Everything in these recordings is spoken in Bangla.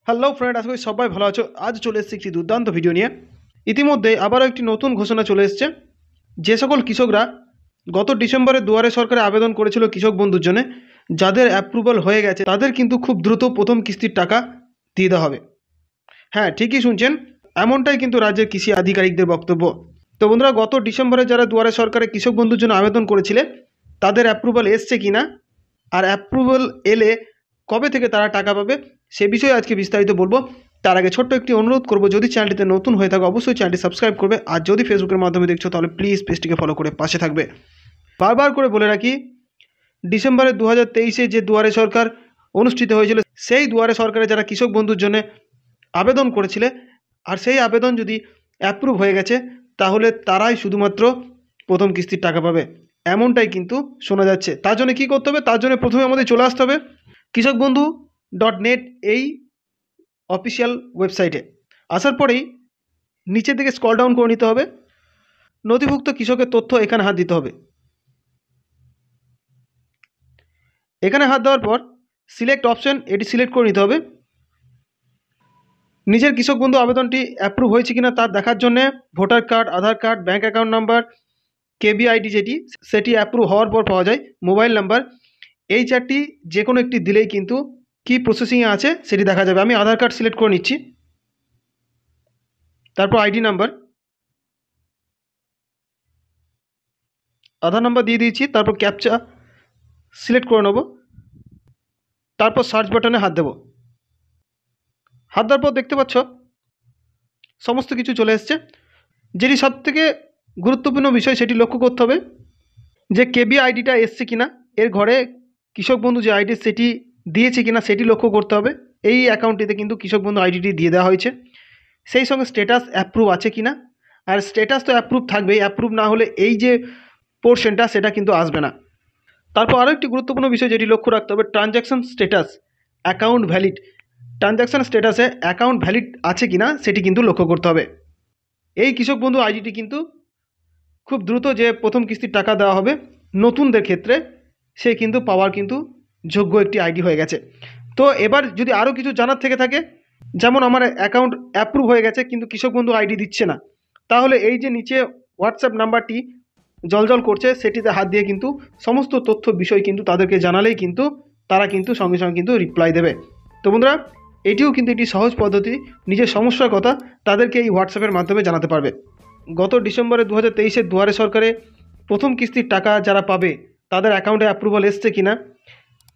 হ্যালো ফ্রেন্ড, আশা করি সবাই ভালো আছো। আজ চলে এসেছি একটি দুর্দান্ত ভিডিও নিয়ে। ইতিমধ্যে আবারও একটি নতুন ঘোষণা চলে এসেছে। যে সকল কৃষকরা গত ডিসেম্বরে দুয়ারে সরকারে আবেদন করেছিল কৃষক বন্ধুর জন্য, যাদের অ্যাপ্রুভাল হয়ে গেছে তাদের কিন্তু খুব দ্রুত প্রথম কিস্তির টাকা দিয়ে দেওয়া হবে। হ্যাঁ, ঠিকই শুনছেন, এমনটাই কিন্তু রাজ্যের কৃষি আধিকারিকদের বক্তব্য। তো বন্ধুরা, গত ডিসেম্বরে যারা দুয়ারে সরকারে কৃষক বন্ধুর জন্য আবেদন করেছিলে তাদের অ্যাপ্রুভাল এসছে কিনা, আর অ্যাপ্রুভাল এলে কবে থেকে তারা টাকা পাবে সে বিষয়ে আজকে বিস্তারিত বলবো। তার আগে ছোট্ট একটি অনুরোধ করবো, যদি চ্যানেলটিতে নতুন হয়ে থাকে অবশ্যই চ্যানেলটি সাবস্ক্রাইব করবে, আর যদি ফেসবুকের মাধ্যমে দেখছো তাহলে প্লিজ পেজটিকে ফলো করে পাশে থাকবে। বারবার করে বলে রাখি, ডিসেম্বরে 2023-এ যে দুয়ারে সরকার অনুষ্ঠিত হয়েছিল, সেই দুয়ারে সরকারে যারা কৃষক বন্ধুর জন্য আবেদন করেছিলে আর সেই আবেদন যদি অ্যাপ্রুভ হয়ে গেছে তাহলে তারাই শুধুমাত্র প্রথম কিস্তির টাকা পাবে, এমনটাই কিন্তু শোনা যাচ্ছে। তার জন্য কী করতে হবে? তার জন্য প্রথমে আমাদের চলে আসতে হবে কৃষকবন্ধু.net এই অফিসিয়াল ওয়েবসাইটে। আসার পরেই নিচের দিকে স্ক্রল ডাউন করে নিতে হবে, নথিভুক্ত কৃষকের তথ্য এখানে হাত দিতে হবে। এখানে হাত দেওয়ার পর সিলেক্ট অপশন, এটি সিলেক্ট করে নিতে হবে। নিজের কৃষক বন্ধু আবেদনটি অ্যাপ্রুভ হয়েছে কিনা তা দেখার জন্য voter card, Aadhaar card, bank account number, কেবিআইডি সেটি অ্যাপ্রুভ হওয়ার পর পাওয়া যায়, মোবাইল নাম্বার, এই চারটি যে কোনো একটি দিলেই কিন্তু কি প্রসেসিংয়ে আছে সেটি দেখা যাবে। আমি আধার কার্ড সিলেক্ট করে নিচ্ছি, তারপর আইডি নাম্বার, আধার নাম্বার দিয়ে দিয়েছি, তারপর ক্যাপচা সিলেক্ট করে নেব, তারপর সার্চ বাটনে হাত দেব। হাত দেওয়ার পর দেখতে পাচ্ছ সমস্ত কিছু চলে এসছে। যেটি সবথেকে গুরুত্বপূর্ণ বিষয় সেটি লক্ষ্য করতে হবে যে কেবি আইডিটা এসছে কিনা, এর ঘরে কৃষক বন্ধু যে আইডি সেটি দিয়েছে কিনা সেটি লক্ষ্য করতে হবে। এই অ্যাকাউন্টটিতে কিন্তু কৃষক বন্ধু আইডিটি দিয়ে দেওয়া হয়েছে। সেই সঙ্গে স্ট্যাটাস অ্যাপ্রুভ আছে কিনা, আর স্ট্যাটাস তো অ্যাপ্রুভ থাকবেই, অ্যাপ্রুভ না হলে এই যে পোর্শনটা সেটা কিন্তু আসবে না। তারপর আরও একটি গুরুত্বপূর্ণ বিষয় যেটি লক্ষ্য রাখতে হবে, transaction status, account valid. Transaction স্ট্যাটাসে অ্যাকাউন্ট ভ্যালিড আছে কিনা সেটি কিন্তু লক্ষ্য করতে হবে। এই কৃষক বন্ধু আইডিটি কিন্তু খুব দ্রুত যে প্রথম কিস্তির টাকা দেওয়া হবে নতুনদের ক্ষেত্রে, সে কিন্তু পাওয়ার কিন্তু যোগ্য একটি আইডি হয়ে গেছে। তো এবার যদি আরও কিছু জানার থেকে থাকে, যেমন আমার অ্যাকাউন্ট অ্যাপ্রুভ হয়ে গেছে কিন্তু কৃষক বন্ধু আইডি দিচ্ছে না, তাহলে এই যে নিচে হোয়াটসঅ্যাপ নাম্বারটি জলজল করছে সেটিতে হাত দিয়ে কিন্তু সমস্ত তথ্য বিষয় কিন্তু তাদেরকে জানালেই কিন্তু তারা কিন্তু সঙ্গে সঙ্গে কিন্তু রিপ্লাই দেবে। তো বন্ধুরা, এটিও কিন্তু একটি সহজ পদ্ধতি, নিজের সমস্যার কথা তাদেরকে এই হোয়াটসঅ্যাপের মাধ্যমে জানাতে পারবে। গত ডিসেম্বরে 2023-এর দুয়ারে সরকারে প্রথম কিস্তির টাকা যারা পাবে তাদের অ্যাকাউন্টে অ্যাপ্রুভাল এসছে কিনা,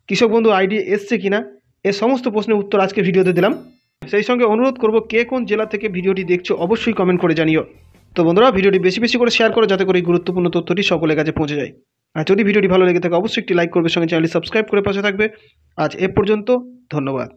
কৃষক বন্ধু আইডি এসছে কিনা, এর সমস্ত প্রশ্নের উত্তর আজকে ভিডিওতে দিলাম। সেই সঙ্গে অনুরোধ করব, কে কোন জেলা থেকে ভিডিওটি দেখছো অবশ্যই কমেন্ট করে জানিও। তো বন্ধুরা, ভিডিওটি বেশি বেশি করে শেয়ার করো যাতে করে এই গুরুত্বপূর্ণ তথ্যটি সকলের কাছে পৌঁছে যায়। আর যদি ভিডিওটি ভালো লেগে থাকে অবশ্যই একটি লাইক করবে, সঙ্গে চ্যানেলটি সাবস্ক্রাইব করে পাশে থাকবে। আজ এ পর্যন্ত, ধন্যবাদ।